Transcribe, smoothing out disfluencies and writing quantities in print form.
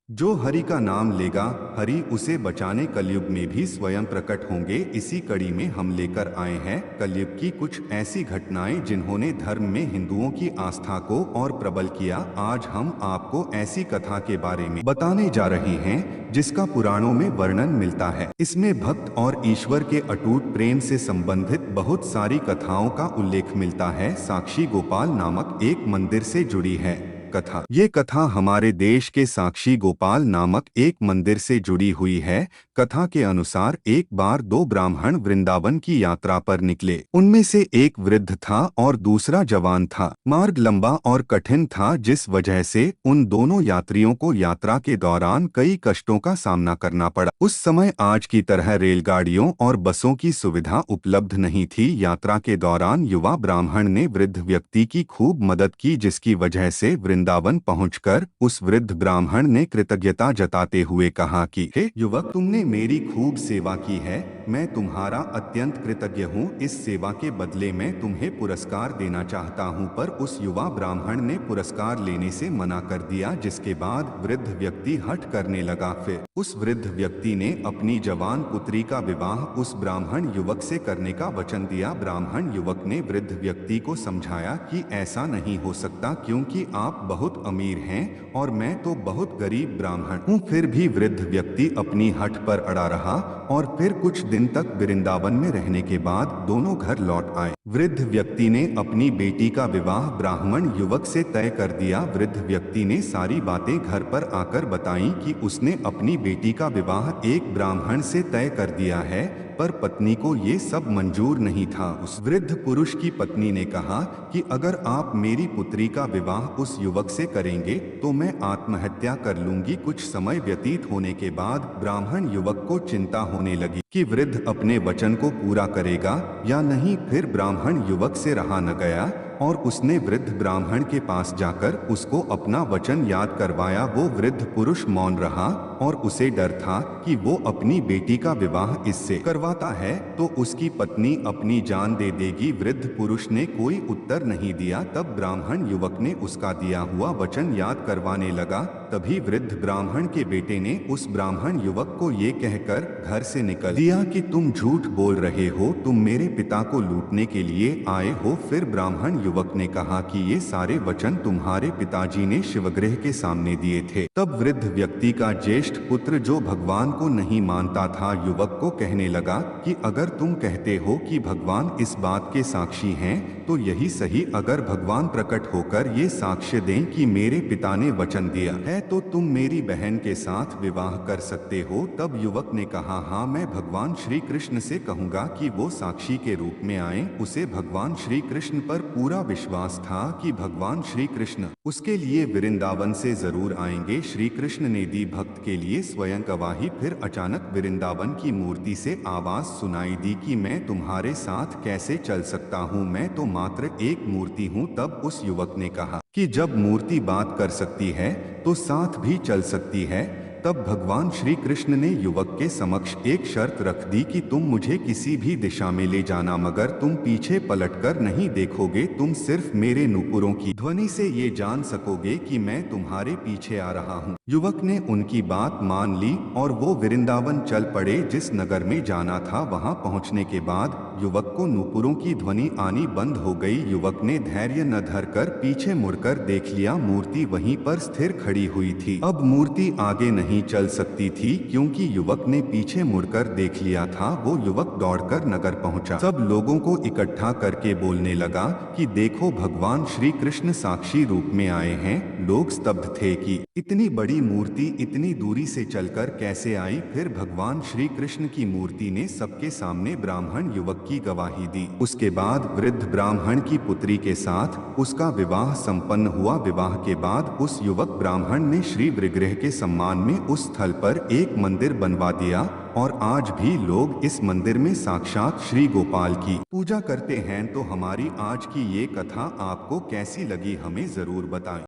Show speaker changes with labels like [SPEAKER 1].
[SPEAKER 1] जो हरि का नाम लेगा, हरि उसे बचाने कलयुग में भी स्वयं प्रकट होंगे। इसी कड़ी में हम लेकर आए हैं कलयुग की कुछ ऐसी घटनाएं जिन्होंने धर्म में हिंदुओं की आस्था को और प्रबल किया। आज हम आपको ऐसी कथा के बारे में बताने जा रहे हैं जिसका पुराणों में वर्णन मिलता है। इसमें भक्त और ईश्वर के अटूट प्रेम से संबंधित बहुत सारी कथाओं का उल्लेख मिलता है। साक्षी गोपाल नामक एक मंदिर से जुड़ी है कथा। ये कथा हमारे देश के साक्षी गोपाल नामक एक मंदिर से जुड़ी हुई है। कथा के अनुसार एक बार दो ब्राह्मण वृंदावन की यात्रा पर निकले। उनमें से एक वृद्ध था और दूसरा जवान था। मार्ग लंबा और कठिन था, जिस वजह से उन दोनों यात्रियों को यात्रा के दौरान कई कष्टों का सामना करना पड़ा। उस समय आज की तरह रेलगाड़ियों और बसों की सुविधा उपलब्ध नहीं थी। यात्रा के दौरान युवा ब्राह्मण ने वृद्ध व्यक्ति की खूब मदद की, जिसकी वजह से वृंदावन पहुंचकर उस वृद्ध ब्राह्मण ने कृतज्ञता जताते हुए कहा कि हे युवक, तुमने मेरी खूब सेवा की है। मैं तुम्हारा अत्यंत कृतज्ञ हूँ। इस सेवा के बदले मैं तुम्हें पुरस्कार देना चाहता हूँ। पर उस युवा ब्राह्मण ने पुरस्कार लेने से मना कर दिया, जिसके बाद वृद्ध व्यक्ति हठ करने लगा। फिर उस वृद्ध व्यक्ति ने अपनी जवान पुत्री का विवाह उस ब्राह्मण युवक से करने का वचन दिया। ब्राह्मण युवक ने वृद्ध व्यक्ति को समझाया कि ऐसा नहीं हो सकता, क्योंकि आप बहुत अमीर हैं और मैं तो बहुत गरीब ब्राह्मण हूँ। फिर भी वृद्ध व्यक्ति अपनी हठ पर अड़ा रहा और फिर कुछ दिन तक वृंदावन में रहने के बाद दोनों घर लौट आए। वृद्ध व्यक्ति ने अपनी बेटी का विवाह ब्राह्मण युवक से तय कर दिया। वृद्ध व्यक्ति ने सारी बातें घर पर आकर बताई कि उसने अपनी बेटी का विवाह एक ब्राह्मण से तय कर दिया है, पर पत्नी को ये सब मंजूर नहीं था। उस वृद्ध पुरुष की पत्नी ने कहा कि अगर आप मेरी पुत्री का विवाह उस युवक से करेंगे तो मैं आत्महत्या कर लूंगी। कुछ समय व्यतीत होने के बाद ब्राह्मण युवक को चिंता होने लगी कि वृद्ध अपने वचन को पूरा करेगा या नहीं। फिर ब्राह्मण युवक से रहा न गया और उसने वृद्ध ब्राह्मण के पास जाकर उसको अपना वचन याद करवाया। वो वृद्ध पुरुष मौन रहा और उसे डर था कि वो अपनी बेटी का विवाह इससे करवाता है तो उसकी पत्नी अपनी जान दे देगी। वृद्ध पुरुष ने कोई उत्तर नहीं दिया। तब ब्राह्मण युवक ने उसका दिया हुआ वचन याद करवाने लगा। तभी वृद्ध ब्राह्मण के बेटे ने उस ब्राह्मण युवक को ये कहकर घर से निकल दिया कि तुम झूठ बोल रहे हो, तुम मेरे पिता को लूटने के लिए आए हो। फिर ब्राह्मण युवक ने कहा कि ये सारे वचन तुम्हारे पिताजी ने शिवगृह के सामने दिए थे। तब वृद्ध व्यक्ति का ज्येष्ठ पुत्र, जो भगवान को नहीं मानता था, युवक को कहने लगा कि अगर तुम कहते हो कि भगवान इस बात के साक्षी हैं तो यही सही। अगर भगवान प्रकट होकर ये साक्ष्य दें कि मेरे पिता ने वचन दिया है तो तुम मेरी बहन के साथ विवाह कर सकते हो। तब युवक ने कहा, हाँ, मैं भगवान श्री कृष्ण से कहूँगा कि वो साक्षी के रूप में आए। उसे भगवान श्री कृष्ण पर पूरा विश्वास था कि भगवान श्री कृष्ण उसके लिए वृंदावन से जरूर आएंगे। श्री कृष्ण ने दी भक्त के लिए स्वयं गवाही। फिर अचानक वृंदावन की मूर्ति से आवाज सुनाई दी कि मैं तुम्हारे साथ कैसे चल सकता हूँ, मैं तो मात्र एक मूर्ति हूँ। तब उस युवक ने कहा कि जब मूर्ति बात कर सकती है तो साथ भी चल सकती है। तब भगवान श्री कृष्ण ने युवक के समक्ष एक शर्त रख दी कि तुम मुझे किसी भी दिशा में ले जाना, मगर तुम पीछे पलटकर नहीं देखोगे। तुम सिर्फ मेरे नुपुरों की ध्वनि से ये जान सकोगे कि मैं तुम्हारे पीछे आ रहा हूँ। युवक ने उनकी बात मान ली और वो वृंदावन चल पड़े। जिस नगर में जाना था वहां पहुंचने के बाद युवक को नुपुरों की ध्वनि आनी बंद हो गई। युवक ने धैर्य न धरकर पीछे मुड़कर देख लिया। मूर्ति वहीं पर स्थिर खड़ी हुई थी। अब मूर्ति आगे नहीं चल सकती थी क्योंकि युवक ने पीछे मुड़कर देख लिया था। वो युवक दौड़कर नगर पहुंचा। सब लोगों को इकट्ठा करके बोलने लगा कि देखो, भगवान श्री कृष्ण साक्षी रूप में आए हैं। लोग स्तब्ध थे कि इतनी बड़ी मूर्ति इतनी दूरी से चलकर कैसे आई। फिर भगवान श्री कृष्ण की मूर्ति ने सबके सामने ब्राह्मण युवक की गवाही दी। उसके बाद वृद्ध ब्राह्मण की पुत्री के साथ उसका विवाह संपन्न हुआ। विवाह के बाद उस युवक ब्राह्मण ने श्री विग्रह के सम्मान में उस स्थल पर एक मंदिर बनवा दिया और आज भी लोग इस मंदिर में साक्षात श्री गोपाल की पूजा करते हैं। तो हमारी आज की ये कथा आपको कैसी लगी, हमें जरूर बताएं।